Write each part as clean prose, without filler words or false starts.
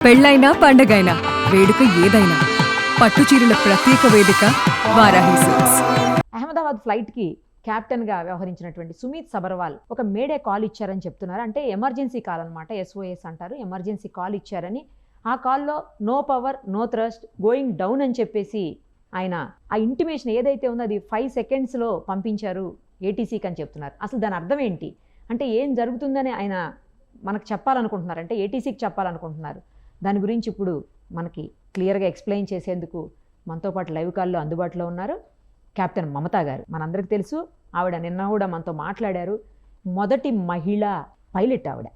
పెళ్ళైనా పండగైనా వేడుక ఏదైనా పట్టు చీరల ప్రత్యేక వేదిక వారాహి సిల్క్స్. అహ్మదాబాద్ ఫ్లైట్కి క్యాప్టెన్గా వ్యవహరించినటువంటి సుమిత్ సబర్వాల్ ఒక మేడే కాల్ ఇచ్చారని చెప్తున్నారు. అంటే ఎమర్జెన్సీ కాల్ అనమాట, SOS అంటారు. ఎమర్జెన్సీ కాల్ ఇచ్చారని, ఆ కాల్లో no power no thrust going down అని చెప్పేసి ఆయన ఆ ఇంటిమేషన్ ఏదైతే ఉందో అది 5 సెకండ్స్లో పంపించారు ATCకి అని చెప్తున్నారు. అసలు దాని అర్థం ఏంటి? అంటే ఏం జరుగుతుందని ఆయన మనకు చెప్పాలనుకుంటున్నారు, అంటే ATCకి చెప్పాలనుకుంటున్నారు. దాని గురించి ఇప్పుడు మనకి క్లియర్గా ఎక్స్ప్లెయిన్ చేసేందుకు మనతో పాటు లైవ్ కాల్లో అందుబాటులో ఉన్నారు కెప్టెన్ మమతా గారు. మనందరికీ తెలుసు, ఆవిడ నిన్న కూడా మనతో మాట్లాడారు. మొదటి మహిళా పైలట్ ఆవిడ.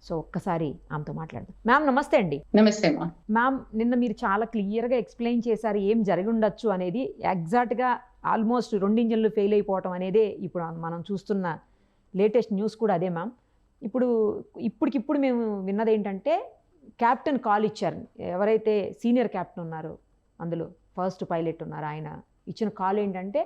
సో ఒక్కసారి ఆమెతో మాట్లాడదాం. మ్యామ్ నమస్తే అండి. నమస్తే మ్యామ్, నిన్న మీరు చాలా క్లియర్గా ఎక్స్ప్లెయిన్ చేశారు ఏం జరిగి ఉండొచ్చు అనేది. ఎగ్జాక్ట్గా ఆల్మోస్ట్ 2 ఇంజన్లు ఫెయిల్ అయిపోవటం అనేదే ఇప్పుడు మనం చూస్తున్న లేటెస్ట్ న్యూస్ కూడా అదే మ్యామ్. ఇప్పటికిప్పుడు మేము విన్నది ఏంటంటే క్యాప్టెన్ కాల్ ఇచ్చారు. ఎవరైతే సీనియర్ క్యాప్టెన్ ఉన్నారో అందులో ఫస్ట్ పైలట్ ఉన్నారు, ఆయన ఇచ్చిన కాల్ ఏంటంటే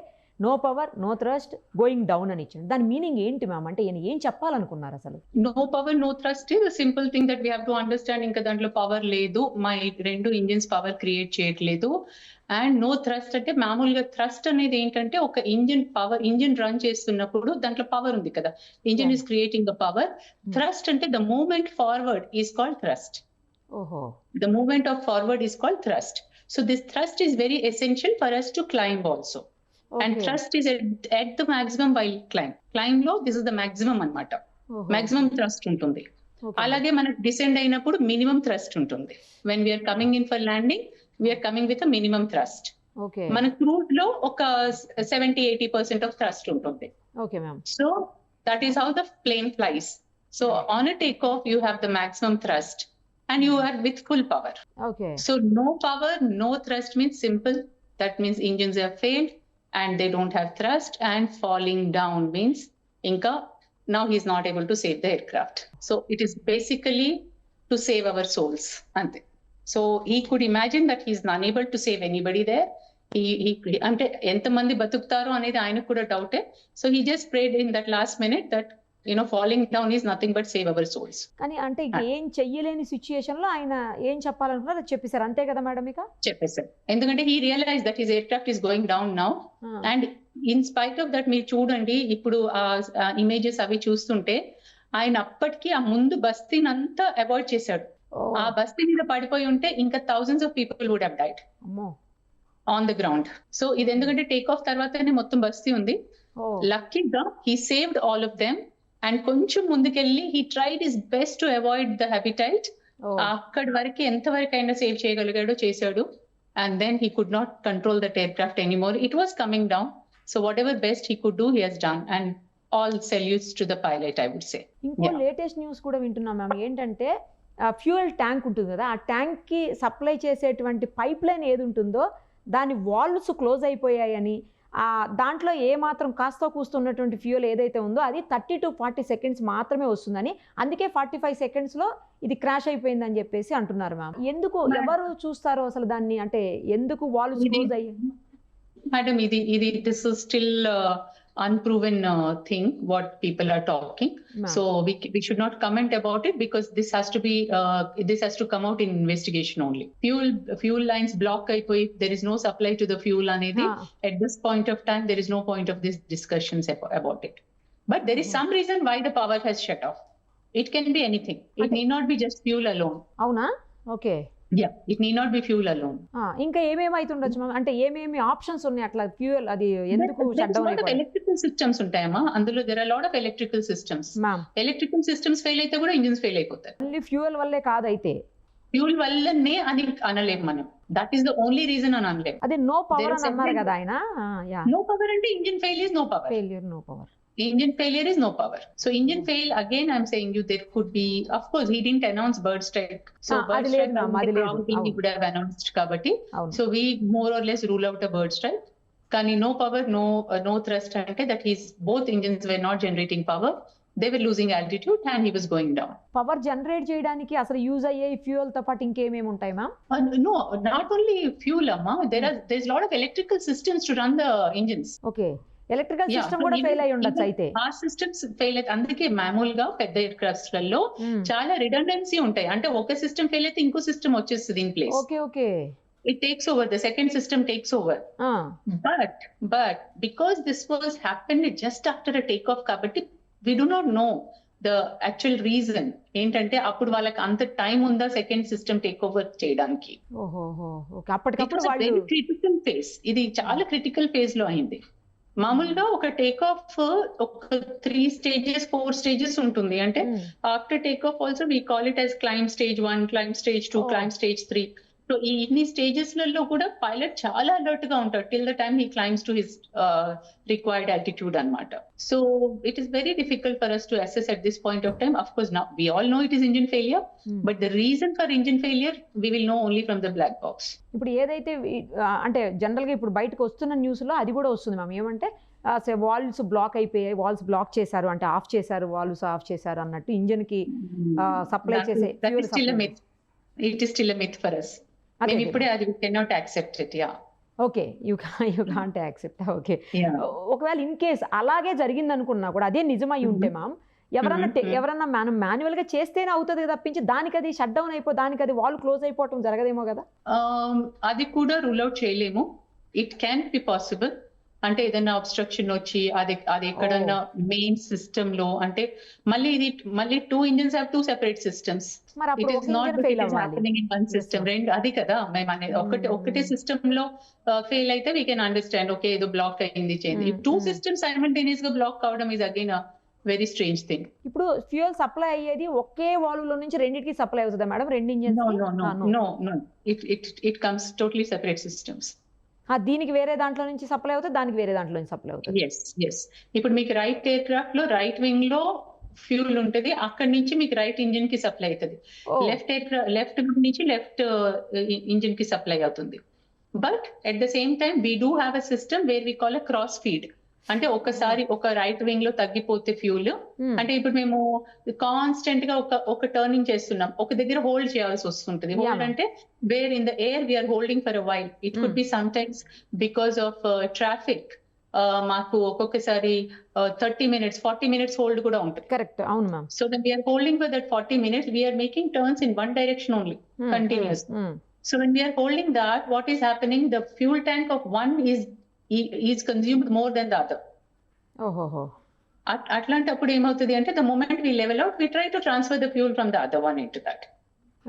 no power no thrust going down అని ఇచ్చాడు. దాని మీనింగ్ ఏంటి మ్యామ్? అంటే ఈయన ఏం చెప్పాలనుకున్నారు అసలు? No power no thrust is simple thing that we have to understand. ఇంకా దాంట్లో పవర్ లేదు, మా 2 ఇంజిన్స్ పవర్ క్రియేట్ చేయట్లేదు. అండ్ నో థ్రస్ట్ అంటే మామూలుగా థ్రస్ట్ అనేది ఏంటంటే ఒక ఇంజిన్ రన్ చేస్తున్నప్పుడు దాంట్లో పవర్ ఉంది కదా, engine is creating the power. Thrust అంటే the movement forward is called thrust. The movement of forward is called thrust. So this thrust is very essential for us to climb also. Okay. And thrust is at the maximum while climb low, this is the maximum anamata. Maximum thrust untundi. Alage manaku descend ayinappudu minimum thrust untundi. When we are coming in for landing, we are coming with a minimum thrust. Okay. Mana cruise lo oka 70-80% of thrust untundi. Okay ma'am. So that is how the plane flies. So on a takeoff you have the maximum thrust. And you are with full power. Okay. So no power, no thrust means simple. That means engines have failed and they don't have thrust, and falling down means Inka, now he is not able to save the aircraft. So it is basically to save our souls. So he could imagine that he is unable to save anybody there. He ante enta mandi batuktaro anedi ayaku kuda doubt. So he just prayed in that last minute that falling down is nothing but save our souls. కానీ అంటే ఏం చెయ్యలేని situation లో ఆయన ఏం చెప్పాలనుకున్నారో చెప్పేశారు, అంతే కదా madam? ఇక చెప్పేశారు ఎందుకంటే he realized that his aircraft is going down now. And in spite of that మీరు చూడండి ఇప్పుడు ఆ ఇమేజెస్ అవి చూస్తుంటే ఆయన అప్పటికి ఆ ముందు బస్తీని అంతా అవాయిడ్ చేశాడు. ఆ బస్తీ మీద పడిపోయి ఉంటే ఇంకా thousands of people would have died on the ground. So ఇది ఎందుకంటే టేక్ ఆఫ్ తర్వాతనే మొత్తం బస్తీ ఉంది. లక్కీగా he saved all of them. And కొంచెం ముందుకెళ్ళి he tried his best to avoid the habitat. అక్కడి వరకు ఎంతవరకు అయినా సేవ్ చేయగలిగాడో చేశాడు. And then he could not control that aircraft anymore. It was coming down. So whatever best he could do he has done. And all salutes to the pilot I would say. ఇంకో latest news కూడా వింటున్నాం ma'am. ఏంటంటే fuel tank ఉంటుంది కదా, ఆ tank కి supply చేసేటువంటి pipe line ఏది ఉంటుందో దాని వాల్వ్స్ క్లోజ్ అయిపోయాయని, దాంట్లో ఏ మాత్రం కాస్త కూస్తున్నటువంటి ఫ్యూయల్ ఏదైతే ఉందో అది 30 to 40 సెకండ్స్ మాత్రమే వస్తుందని, అందుకే 45 సెకండ్స్లో ఇది క్రాష్ అయిపోయిందని చెప్పేసి అంటున్నారు మ్యామ్. ఎందుకు, ఎవరు చూస్తారో అసలు దాన్ని? అంటే ఎందుకు వాల్వ్స్ క్లోజ్ అయ్యాయి? మేడం ఇది this is still unproven thing what people are talking. So we should not comment about it because this has to come out in investigation only. Fuel lines block అయిపోయి there is no supply to the fuel anedi. At this point of time there is no point of this discussions about it. But there is some reason why the power has shut off. It can be anything. It need not be just fuel alone. అవునా? Okay. Yeah, it need not be fuel alone. ఇంకా ఏమేమి అవుతుండొచ్చు ma'am? అంటే ఏమేమి options ఉన్నాయి అట్లా fuel అది ఎందుకు shut down అయిపోయింది? ఎలక్ట్రికల్ సిస్టమ్స్ ఉంటాయమ్మా అందులో. there are a lot of electrical systems. Electrical systems fail అయితే కూడా ఇంజిన్స్ ఫెయిల్ అయిపోతాయి. ఓన్లీ ఫ్యూయల్ వల్లే కాదైతే? ఫ్యూల్ వల్లనే అని అనలేము మనం. That is the only reason అని అనలేము. అదే నో పవర్ అని అన్నారు కదా ఆయన. నో పవర్ అంటే engine fail is no power. Failure no power. Engine failure is no power. So engine fail again, I'm saying you there could be, of course he didn't announce bird strike. So bird strike he would have announced kabatti. So we more or less rule out a bird strike. Kani no power, no thrust ante that his both engines were not generating power. They were losing altitude and he was going down. Power generate చేయడానికి అసలు use అయ్యే fuel తో పాటు ఇంకేమేమి ఉంటాయి ma'am? No, not only fuel amma. There's a lot of electrical systems to run the engines. Okay. Electrical Yeah, system but కూడా even- fail అయి ఉండొచ్చు even అయితే. ఆ సిస్టమ్స్ ఫెయిల్ అయితే అందుకే మామూలుగా పెద్ద ఎయిర్ క్రాఫ్ట్స్ లలో చాలా రిడెండెన్సీ ఉంటాయి. అంటే ఒక సిస్టమ్ ఫెయిల్ అయితే ఇంకో సిస్టమ్ వచ్చేస్తుంది in place. Okay okay. It takes over, the second system takes over. But because this was happened just after a takeoff kabatti, we do not know the actual reason. ఏంటంటే అప్పుడు వాళ్ళకి అంత time ఉందా second system take over చేయడానికి? ఓహోహో okay. It అప్పటికప్పుడు was a వాళ్ళు very critical phase. ఇది చాలా క్రిటికల్ ఫేజ్ లో అయింది. మామూలుగా ఒక టేక్ ఆఫ్ ఒక 3 stages 4 stages ఉంటుంది. అంటే after take off also we call it as claim stage 1, claim stage 2, claim stage 3. So ఈ ఇన్ని స్టేజెస్ లలో కూడా పైలట్ చాలా అలర్ట్ గా ఉంటాడు till the time he climbs to his required altitude అన్నమాట. So it is very difficult for us to assess at this point of time. Of course now we all know it is engine failure, but the reason for engine failure we will know only from the black box. ఇప్పుడు ఏదైతే అంటే జనరల్గా ఇప్పుడు బయటకు వస్తున్న న్యూస్లో అది కూడా వస్తుంది మ్యామ్. ఏమంటే వాల్వ్స్ బ్లాక్ అయిపోయాయి, వాల్వ్స్ బ్లాక్ చేశారు, అంటే ఆఫ్ చేశారు, వాల్వ్స్ ఆఫ్ చేశారు అన్నట్టు ఇంజిన్కి సప్లై చేసే it is still a myth for us. మేము ఇప్పుడే అది we cannot accept it. Yeah. Okay, you can't accept. Okay, ఒకవేళ ఇన్ కేస్ అలాగే జరిగింది అనుకున్నా కూడా అదే నిజమై ఉంటే మ్యామ్, ఎవరన్నా మనం మాన్యువల్ గా చేస్తేనే అవుతుంది కదా తప్పించి దానికి అది షట్ డౌన్ దానికి అది వాల్ క్లోజ్ అయిపోవటం జరగదేమో కదా? అది కూడా రూల్ అవుట్ చేయలేము. It can be possible. అంటే ఏదైనా అబ్స్ట్రక్షన్ వచ్చి అది ఎక్కడన్నా మెయిన్ సిస్టమ్ లో, అంటే మళ్ళీ 2 engines have 2 separate systems. It is not that it is happening in one system. రెండు అది కదా మేము అనేది. ఒకటే సిస్టమ్ లో ఫెయిల్ అయితే వీ కెన్ అండర్స్టాండ్, ఓకే ఏదో బ్లాక్ అయింది చేయండి. 2 systems simultaneous గా బ్లాక్ కావడం is again a very strange thing. ఇప్పుడు ఫ్యూయల్ సప్లై అయ్యేది ఒకే వాల్వ్ లో నుంచి రెండింటికి సప్లై అవుతుందా madam? 2 engines? No. It comes totally separate systems. దీనికి వేరే దాంట్లో నుంచి సప్లై అవుతుంది, దానికి వేరే దాంట్లో నుంచి సప్లై అవుతుంది. ఎస్. ఇప్పుడు మీకు రైట్ ఎయిర్ క్రాఫ్ట్ లో రైట్ వింగ్ లో ఫ్యూల్ ఉంటది, అక్కడి నుంచి మీకు రైట్ ఇంజిన్ కి సప్లై అవుతుంది. లెఫ్ట్ నుంచి లెఫ్ట్ ఇంజిన్ కి సప్లై అవుతుంది. But at the same time we do have a system where we call a cross feed. అంటే ఒకసారి ఒక రైట్ వింగ్ లో తగ్గిపోతే ఫ్యూల్, అంటే ఇప్పుడు మేము కాన్స్టెంట్ గా ఒక టర్నింగ్ చేస్తున్నాం, ఒక దగ్గర హోల్డ్ చేయాల్సి వస్తుంటది. హోల్డ్ అంటే where in the air we're holding for a while. It could be sometimes because of traffic. మాకు ఒక్కొక్కసారి 30 minutes 40 minutes హోల్డ్ కూడా ఉంటుంది. కరెక్ట్, అవును ma'am. So then we're holding for that 40 minutes, we're making turns in one direction only continuous. So when we're holding that, what is happening, the fuel tank of one is consumed more than the other. అట్లాంటప్పుడు ఏమవుతుంది అంటే the moment we level out, we try to transfer the fuel from the other one into that.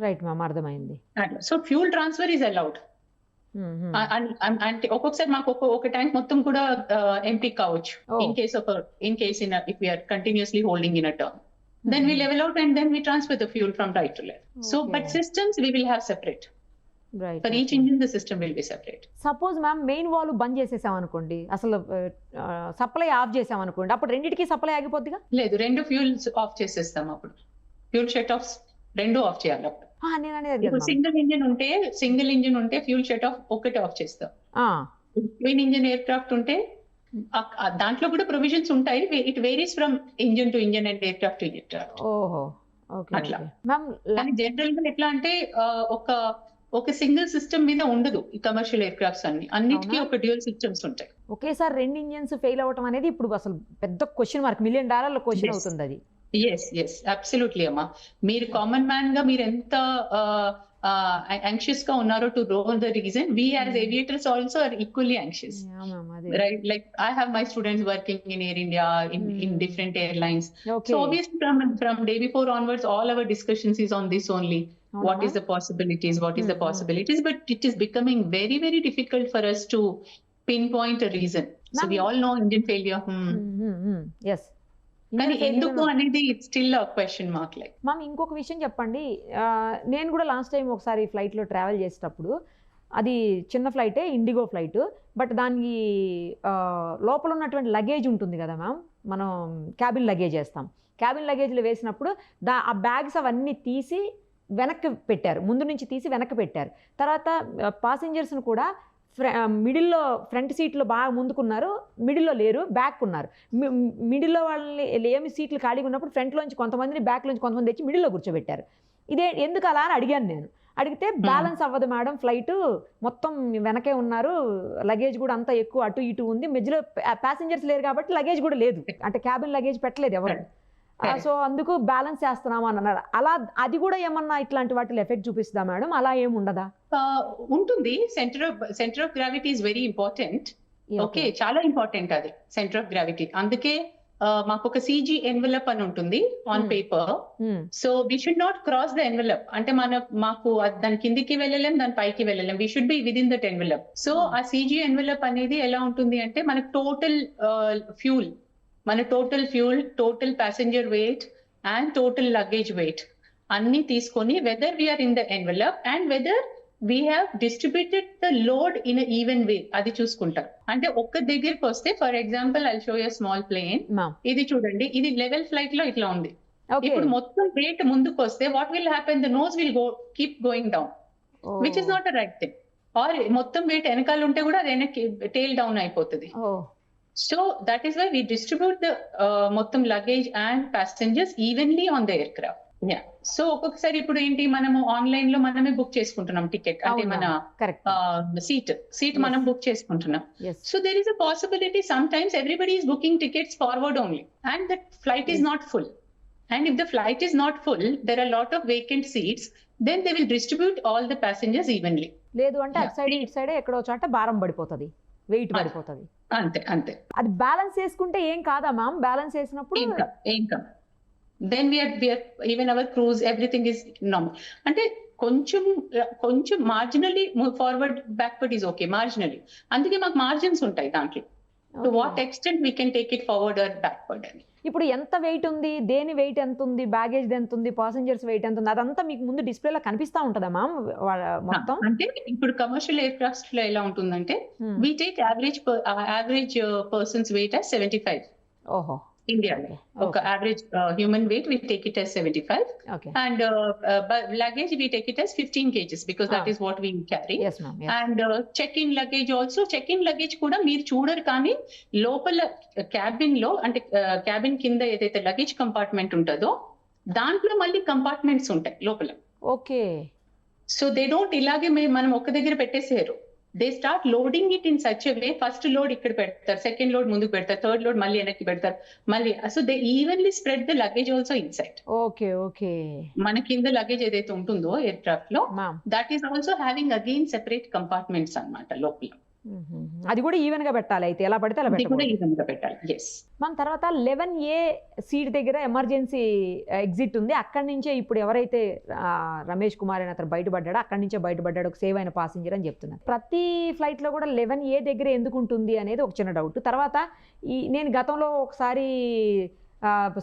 Right ma'am, అర్థమైంది. So fuel transfer is allowed. అంటే ఒక్కొక్కసారి మాకు ఒక tank మొత్తం కూడా ఎంటీ కావచ్చు in case if we are continuously holding in a turn. Then we level out and then we transfer the fuel from right to left. So but systems we will have separate. Right. For each engine the system will be separate. Suppose ma'am main valve బంద్ చేసేసాం అనుకోండి, అసలు supply of చేసాం అనుకోండి, అప్పుడు రెండింటికి supply ఆగిపోద్దిగా? లేదు, 2 fuels of చేసేస్తాం. అప్పుడు ఫ్యూల్ షట్ ఆఫ్ 2 ఆఫ్ చేయాలి. అప్పుడు నేను అనేది సింగిల్ ఇంజిన్ ఉంటే ఫ్యూల్ షట్ ఆఫ్ ఒకటి ఆఫ్ చేస్తాం. ట్విన్ ఇంజిన్ ఎయిర్ క్రాఫ్ట్ ఉంటే దాంట్లో కూడా ప్రొవిజన్స్ ఉంటాయి. It varies from engine to engine and air craft to air craft. అట్లా కానీ జనరల్ గా ఎట్లా అంటే ఒక సింగిల్ సిస్టమ్ మీద ఉండదు ఈ కమర్షియల్ ఎయిర్ క్రాఫ్ట్స్ అన్నిటికీ ఒక డ్యూయల్ సిస్టమ్స్ ఉంటాయి. ఒకేసారి 2 ఇంజిన్స్ ఫెయిల్ అవ్వడం అనేది ఇప్పుడు అసలు పెద్ద క్వశ్చన్ మార్క్, $1 million క్వశ్చన్ అవుతుంది అది. ఎస్ అబ్సల్యూట్లీ అమ్మా. మీరు కామన్ మ్యాన్ గా మీరు ఎంత anxious గా ఉన్నారో to know the reason, we as aviators also are equally anxious. Right, like I have my students working in Air India in different airlines. So obviously from day before onwards all our discussions is on this only. What is the possibilities, but it is becoming very very difficult for us to pinpoint a reason. So we all know engine failure. Yes. కానీ ఎందుకు అనేది it's still a question mark. Like ma'am ఇంకొక విషయం చెప్పండి, నేను కూడా last time ఒకసారి ఫ్లైట్లో ట్రావెల్ చేసేటప్పుడు, అది చిన్న ఫ్లైటే, ఇండిగో ఫ్లైట్, బట్ దానికి లోపల ఉన్నటువంటి లగేజ్ ఉంటుంది కదా మ్యామ్, మనం క్యాబిన్ లగేజ్ వేస్తాం. క్యాబిన్ లగేజ్లో వేసినప్పుడు ఆ బ్యాగ్స్ అవన్నీ తీసి వెనక్కి పెట్టారు, ముందు నుంచి తీసి వెనక్కి పెట్టారు. తర్వాత పాసెంజర్స్ని కూడా మిడిల్లో ఫ్రంట్ సీట్లో బాగా ముందుకున్నారు, మిడిల్లో లేరు, బ్యాక్ ఉన్నారు. మిడిల్లో వాళ్ళని ఏమి సీట్లు ఖాళీగా ఉన్నప్పుడు ఫ్రంట్లోంచి కొంతమందిని, బ్యాక్లోంచి కొంతమంది తెచ్చి మిడిల్లో కూర్చోబెట్టారు. ఇదే ఎందుకు అలా అని అడిగాను నేను. అడిగితే బ్యాలెన్స్ అవ్వదు మేడం, ఫ్లైట్ మొత్తం వెనకే ఉన్నారు, లగేజ్ కూడా అంతా ఎక్కువ అటు ఇటు ఉంది, మధ్యలో ప్యాసింజర్స్ లేరు కాబట్టి లగేజ్ కూడా లేదు, అంటే క్యాబిన్ లగేజ్ పెట్టలేదు ఎవరు, సో అందుకు బ్యాలెన్స్ చేస్తున్నాము అని అన్నారు. అలా అది కూడా ఏమన్నా ఇట్లాంటి వాటిలో ఎఫెక్ట్ చూపిస్తుందా మేడం? అలా ఏమి ఉండదా? ఉంటుంది. Centre of gravity is very important. Okay, చాలా ఇంపార్టెంట్ అది సెంటర్ ఆఫ్ గ్రావిటీ. అందుకే మాకు ఒక CG ఎన్వలప్ అని ఉంటుంది on paper. So we should not cross the envelope. అంటే మాకు దాని కిందికి వెళ్ళలేం, దాని పైకి వెళ్ళలేం, we should be within that envelope. So ఆ CG ఎన్వలప్ అనేది ఎలా ఉంటుంది అంటే మనకు total fuel, total passenger weight and total luggage weight అన్ని తీసుకొని weather we're in the envelope and whether we have distributed the load in even way అది చూసుకుంటారు. అంటే ఒక్క దగ్గరికి వస్తే for example I show you small plane. ఇది చూడండి, ఇది లెవెల్ ఫ్లైట్ లో ఇట్లా ఉంది. ఇప్పుడు మొత్తం వెయిట్ ముందుకు వస్తే what will happen, the nose will keep going down, which is not a right thing. Or మొత్తం వెయిట్ వెనకాల ఉంటే కూడా అది వెనక్కి టేల్ డౌన్ అయిపోతుంది. So that is why we distribute the మొత్తం luggage and passengers evenly on the aircraft. So ఒక్కొక్కసారి ఇప్పుడు ఏంటి, మనము ఆన్లైన్ లో మనమే బుక్ చేసుకుంటున్నాం టికెట్, అంటే మన సీట్ మనం బుక్ చేసుకుంటున్నాం. So there is a possibility sometimes everybody is booking tickets forward only and that flight is not full. And if the flight is not full, there are lot of vacant seats, then they will distribute all the passengers evenly. లేదు అంటే అటు side ఇటు side ఎక్కడో చోట భారం పడిపోతుంది, wait పడిపోతుంది. అంతే అది బ్యాలెన్స్ చేసుకుంటే ఏం కాదా మ్యామ్? బ్యాలెన్స్ చేసినప్పుడు ఏం కాదు. Then we are even our cruise everything is normal. అంటే కొంచెం marginally forward backward is okay, marginally. అందుకే మాకు మార్జిన్స్ ఉంటాయి దాంట్లో. To what extent we can take it forward are backward అని. ఇప్పుడు ఎంత వెయిట్ ఉంది, దేని వెయిట్ ఎంత ఉంది, బ్యాగేజ్ ఎంత ఉంది, ప్యాసింజర్స్ వెయిట్ ఎంత ఉంది, అదంతా మీకు ముందు డిస్ప్లేలో కనిపిస్తా ఉంటుందా మ్యామ్ మొత్తం? అంటే ఇప్పుడు కమర్షియల్ ఎయిర్ క్రాఫ్ట్స్ లో ఎలా ఉంటుందంటే we take average person's weight as 75. ఓహో, ఇండియాలో ఒక average human weight we take it as 75. Okay. And luggage we take it as 15 kgs because that is what we carry. Yes ma'am. Yes. And check-in luggage also, check-in luggage కూడా మీరు చూడరు, కానీ లోపల cabin లో అంటే cabin కింద ఏదైతే luggage compartment ఉంటుందో దాంట్లో మళ్ళీ కంపార్ట్మెంట్స్ ఉంటాయి లోపల. ఓకే. సో దే డోంట్ ఇలాగే మనం ఒక దగ్గర పెట్టేసారు. They start loading it in such a way, first load ఇక్కడ పెడతారు, సెకండ్ లోడ్ ముందుకు పెడతారు, థర్డ్ లోడ్ మళ్ళీ వెనక్కి పెడతారు మళ్ళీ. So they evenly spread the luggage also inside. Okay. మన కింద లగేజ్ ఏదైతే ఉంటుందో ఎయిర్ క్రాఫ్ట్ లో, that is also having again separate compartments అన్నమాట లోపల. అది కూడా ఈవెన్ గా పెట్టాలి, అయితే ఎలా పడితే అలా పెట్టాలి. yes మనం తర్వాత 11A సీట్ దగ్గర ఎమర్జెన్సీ ఎగ్జిట్ ఉంది, అక్కడి నుంచే ఇప్పుడు ఎవరైతే రమేష్ కుమార్ అని అతను బయటపడ్డాడో అక్కడి నుంచే బయటపడ్డాడు, ఒక సేవ్ అయిన పాసింజర్ అని చెప్తున్నారు. ప్రతి ఫ్లైట్ లో కూడా 11A దగ్గర ఎందుకు ఉంటుంది అనేది ఒక చిన్న డౌట్. తర్వాత నేను గతంలో ఒకసారి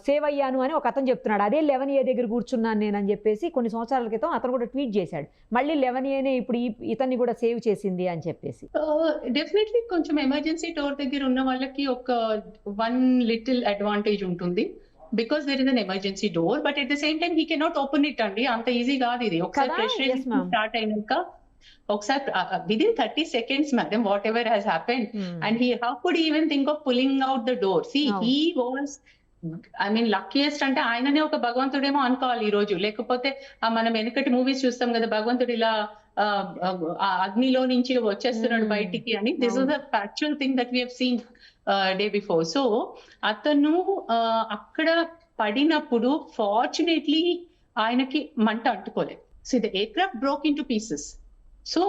సేవ్ అయ్యాను అని ఒక అతను చెప్తున్నాడు, అదే 11A దగ్గర కూర్చున్నాను నేను అని చెప్పేసి కొన్ని సంవత్సరాల క్రితం అతను కూడా ట్వీట్ చేశాడు, మళ్ళీ 11Aనే ఇప్పుడు ఇతన్ని కూడా సేవ్ చేసింది అని చెప్పేసి. డెఫినెట్లీ కొంచెం ఎమర్జెన్సీ డోర్ దగ్గర ఉన్న వాళ్ళకి ఒక వన్ లిటిల్ అడ్వాంటేజ్ ఉంటుంది, because there is an emergency door, but at the same time he cannot open it అండి, అంత ఈజీ కాదు ఇది. ఒకసారి ప్రెషరైజేషన్ స్టార్ట్ అయినాక ఒకసారి within 30 seconds madam whatever has happened, and how could he even think of pulling out the door? See, he was luckiest అంటే ఆయననే ఒక భగవంతుడేమో అనుకోవాలి ఈ రోజు. లేకపోతే మనం వెనకటి మూవీస్ చూస్తాం కదా, భగవంతుడు ఇలా అగ్నిలో నుంచి వచ్చేస్తున్నాడు బయటికి అని. This was a factual thing that we have seen day before. So అతను అక్కడ పడినప్పుడు ఫార్చునేట్లీ ఆయనకి మంట అంటుకోలేదు. So the aircraft broke into pieces. So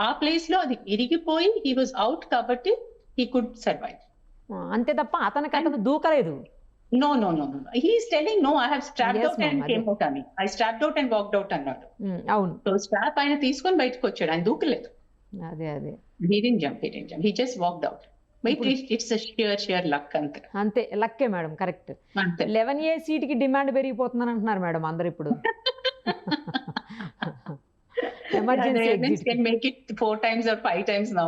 ఆ ప్లేస్ లో అది ఇరిగిపోయి హీ వాజ్ అవుట్ కాబట్టి హీ కుడ్ సర్వైవ్. అంతే తప్ప అతను దూకలేదు. No. He is telling no, I have strapped out and came out అని. I strapped out and walked out అన్నాడు. అవును. సో స్ట్రాప్ ఆయన తీసుకొని బయటకు వచ్చాడు, ఆయన దూకలేదు. అదే he didn't jump. He just walked out. But it's a sheer luck అంతే. లక్కే మేడం, కరెక్ట్. 11A సీట్ కి డిమాండ్ పెరిగిపోతుందని అంటున్నారు మేడం అందరు ఇప్పుడు. Emergency exit can make it 4 times or 5 times now.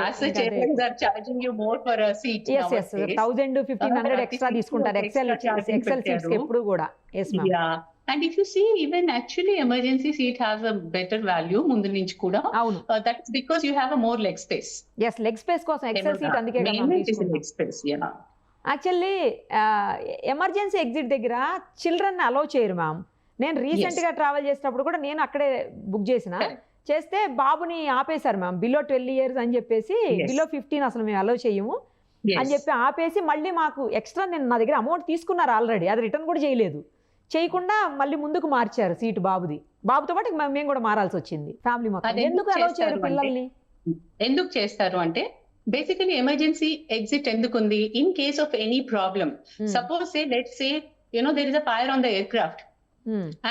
As such, airlines are charging you more for a seat. Yes, 1000-1500 extra తీసుకుంటారు XL seats ఎప్పుడు కూడా. Yes ma'am. Yeah. And if you see, even actually emergency seat has a better value ముందు నుంచి కూడా. That is because you have a more leg space. Yes, leg space కోసం XL seat అందుకే కదా మనం తీసుకుంటాం. Leg space, yeah. Actually, emergency exit దగ్గర children allow చేయరు మ్యామ్. నేను రీసెంట్ గా ట్రావెల్ చేసినప్పుడు కూడా నేను అక్కడే బుక్ చేసిన. చేస్తే బాబుని ఆపేశారు మ్యామ్, బిలో 12 years అని చెప్పేసి, బిలో 15 అసలు మేము అలౌ చేయము అని చెప్పి ఆపేసి, మళ్ళీ మాకు ఎక్స్ట్రా నా దగ్గర అమౌంట్ తీసుకున్నారు ఆల్రెడీ, అది రిటర్న్ కూడా చేయలేదు, చేయకుండా మళ్ళీ ముందుకు మార్చారు సీటు బాబుది. బాబుతో పాటు మేము కూడా మారాల్సి వచ్చింది ఫ్యామిలీ మొత్తం. ఎందుకు అలౌ చేయరు పిల్లల్ని? ఎందుకు చేస్తారు అంటే బేసికలీ ఎమర్జెన్సీ ఎగ్జిట్ ఎందుకు ఉంది? In case of any problem, suppose say let's say there is a fire on the aircraft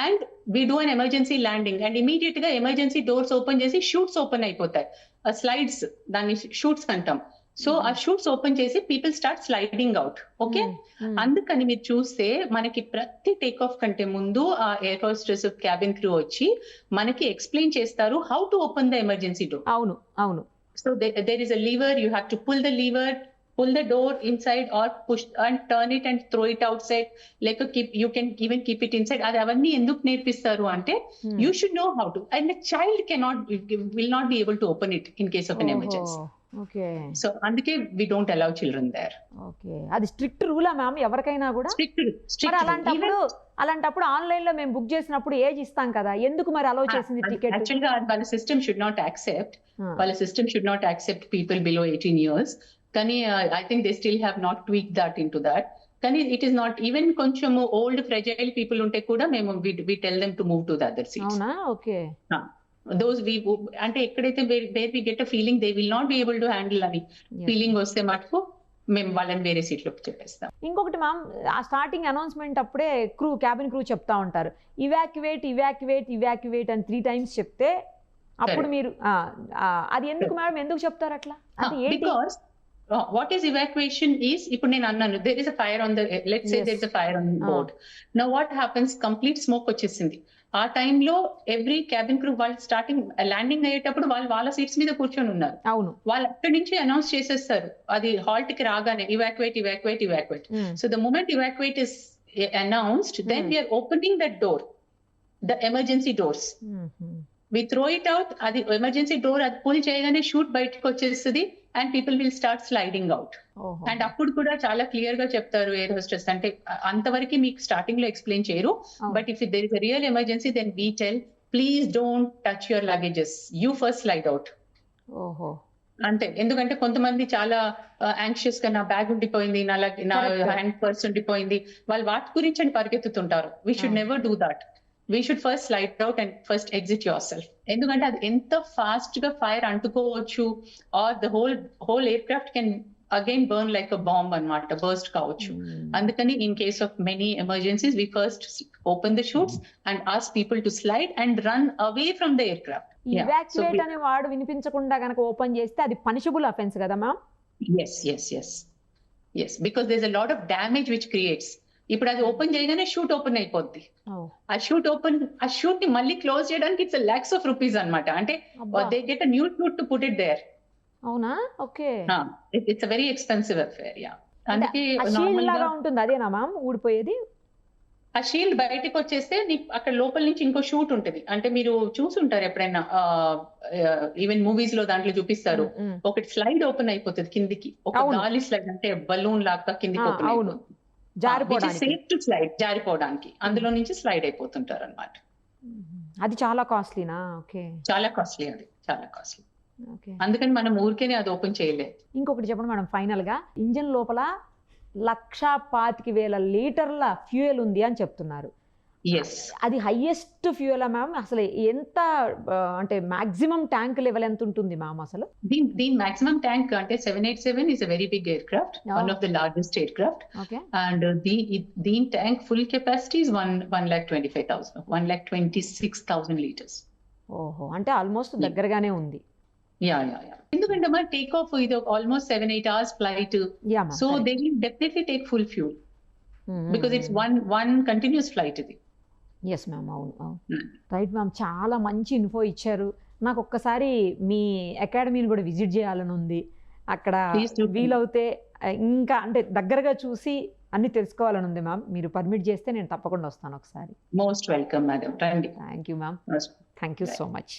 and we do an emergency landing and immediate గా emergency doors open చేసి shoots open అయిపోతాయి, slides దాన్ని shoots అంటాం. So ఆ shoots open చేసి people start sliding out. Okay, అందుకని మీరు చూస్తే మనకి ప్రతి టేక్ ఆఫ్ కంటే ముందు ఆ ఎయిర్ హోస్టెస్ క్యాబిన్ క్రూ వచ్చి మనకి ఎక్స్ప్లెయిన్ చేస్తారు how to open the emergency door. అవును అవును. So there is a lever, you have to pull the lever, pull the door inside or push and turn it and throw it outside, like you can even keep it inside. అది అవన్నీ ఎందుకు నేర్పిస్తారు అంటే you should know how to, and a child will not be able to open it in case of an emergency. Okay, so అందుకే we don't allow children there. Okay, అది strict రూలా ma'am ఎవరికైనా కూడా? Strict. అలాంటప్పుడు online లో మేము book చేసినప్పుడు age ఇస్తాం కదా, ఎందుకు మరి అలౌ చేసింది టికెట్? యాక్చువల్ గా వాళ్ళ system should not accept people below 18 years. కానీ I think they still have not tweak that into that. కానీ ఇట్ ఈస్ నాట్ ఈవెన్ కొంచెం ఓల్డ్ ఫ్రెజైల్ పీపుల్ ఉంటే కూడా మేము we tell them to move to the other seats. అవునా? Okay. Those అంటే ఎక్కడైతే where we get a feeling they will not be able to handle అని feeling వస్తే మటుకు మేము వాళ్ళని వేరే సీట్లోకి చెప్పేస్తాం. ఇంకొకటి మ్యామ్, ఆ స్టార్టింగ్ అనౌన్స్మెంట్ అప్పుడే క్యాబిన్ క్రూ చెప్తా ఉంటారు ఇవాక్యువేట్ అని 3 times చెప్తే అప్పుడు మీరు అది ఎందుకు మేడం, ఎందుకు చెప్తారు అట్లా? అది ఏంటి? What is evacuation is, ఇప్పుడు నేను అన్నాను there is a fire on the, let's say there is a fire on board. Now what happens, complete smoke వచ్చేసింది. ఆ టైంలో ఎవ్రీ క్యాబిన్ క్రూ వాళ్ళు స్టార్టింగ్ ల్యాండింగ్ అయ్యేటప్పుడు వాళ్ళ సీట్స్ మీద కూర్చొని ఉన్నారు. అవును, వాళ్ళు అక్కడి నుంచి అనౌన్స్ చేసేస్తారు అది హాల్ట్ కి రాగానే evacuate. So the moment evacuate is announced, then we are opening that door, the emergency doors. We throw it out, అది ఎమర్జెన్సీ డోర్ అది పుల్ చేయగానే షూట్ బయటకు వచ్చేస్తుంది and people will start sliding out. And అప్పుడు కూడా చాలా clear గా చెప్తారు ఎయిర్ హోస్టెస్, అంటే అంతవరకు మీకు స్టార్టింగ్ లో ఎక్స్ప్లెయిన్ చేయరు, but if there is a real emergency then we tell please don't touch your luggages, you first slide out. అంతే, ఎందుకంటే కొంతమంది చాలా యాంగ్షియస్ గా నా బ్యాగ్ ఉండిపోయింది, నా హ్యాండ్ పర్స్ ఉండిపోయింది, వాళ్ళు వాటి గురించి అని పరిగెత్తుతుంటారు. We should never do that. We should first slide out and first exit yourself. ఎందుకంటే అది ఎంత ఫాస్ట్ గా ఫైర్ అంటుకోవచ్చు, or the whole aircraft can again burn like a bomb అన్నమాట, బర్స్ట్ కావచ్చు. అందుకని in case of many emergencies we first open the chutes and ask people to slide and run away from the aircraft. Evacuate అనే వాడు వినిపించకుండా గనక open చేస్తే అది punishable offence కదా ma'am? yes because there's a lot of damage which creates. ఇప్పుడు అది open చేయగానే షూట్ ఓపెన్ అయిపోద్ది. ఆ షూట్ ని మళ్ళీ క్లోజ్ చేయడానికి ఇట్స్ lakhs of rupees అన్నమాట. అంటే they get a new chute to put it there. అవునా? Okay, it's a very expensive affair. అందుకే షీల్డ్ లాగా ఉంటుంది అదేనా మ్యామ్ ఊడిపోయేది? ఆ షీల్డ్ బయటకు వచ్చేస్తే అక్కడ లోపల నుంచి ఇంకో షూట్ ఉంటుంది. అంటే మీరు చూసుంటారు ఎప్పుడైనా, ఈవెన్ మూవీస్ లో దాంట్లో చూపిస్తారు, ఒకటి స్లైడ్ ఓపెన్ అయిపోతుంది కిందికి, ఒక గాలి స్లైడ్, అంటే బలూన్ లాగా కిందికి ఓపెన్ అయిపోతుంది, జారిపోవడానికి అందులో నుంచి స్లైడ్ అయిపోతుంటారు అన్నమాట. అది చాలా కాస్ట్లీనా? ఓకే, చాలా కాస్ట్లీ, అది చాలా కాస్ట్లీ. అందుకని మనం ఊరికేనే అది ఓపెన్ చేయలేదు. ఇంకొకటి చెప్పండి మేడం, ఫైనల్ గా ఇంజిన్ లోపల 1,25,000 లీటర్ల ఫ్యూయల్ ఉంది అని చెప్తున్నారు. అది హైయెస్ట్ ఫ్యూయల్ మ్యామ్? అసలు ఎంత, అంటే మాక్సిమం ట్యాంక్ లెవెల్ ఎంత ఉంటుంది మ్యామ్ అసలు? దీని మాక్సిమం ట్యాంక్ అంటే 787 is a very big aircraft, one of the largest aircraft. Okay. And దీని tank full capacity is 1,25,000, 1,26,000 liters. ఓహో, అంటే ఆల్మోస్ట్ దగ్గరగానే ఉంది. యా ఎందుకంటే మన టేక్ ఆఫ్ ఇది almost 7-8 hours flight, so they will definitely take full fuel because it's one continuous flight ఇది. Yes ma'am, అవును. రైట్ మ్యామ్, చాలా మంచి ఇన్ఫో ఇచ్చారు. నాకు ఒక్కసారి మీ అకాడమీని కూడా విజిట్ చేయాలని ఉంది. అక్కడ వీలవుతే ఇంకా అంటే దగ్గరగా చూసి అన్ని తెలుసుకోవాలని ఉంది మ్యామ్. మీరు పర్మిట్ చేస్తే నేను తప్పకుండా వస్తాను ఒకసారి. మోస్ట్ వెల్కమ్ మేడం, రండి. Thank you ma'am, thank you so much.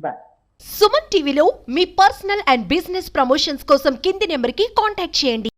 Bye. Suman టీవీలో మీ పర్సనల్ అండ్ బిజినెస్ ప్రమోషన్స్ కోసం కింది నెంబర్కి కాంటాక్ట్ చేయండి.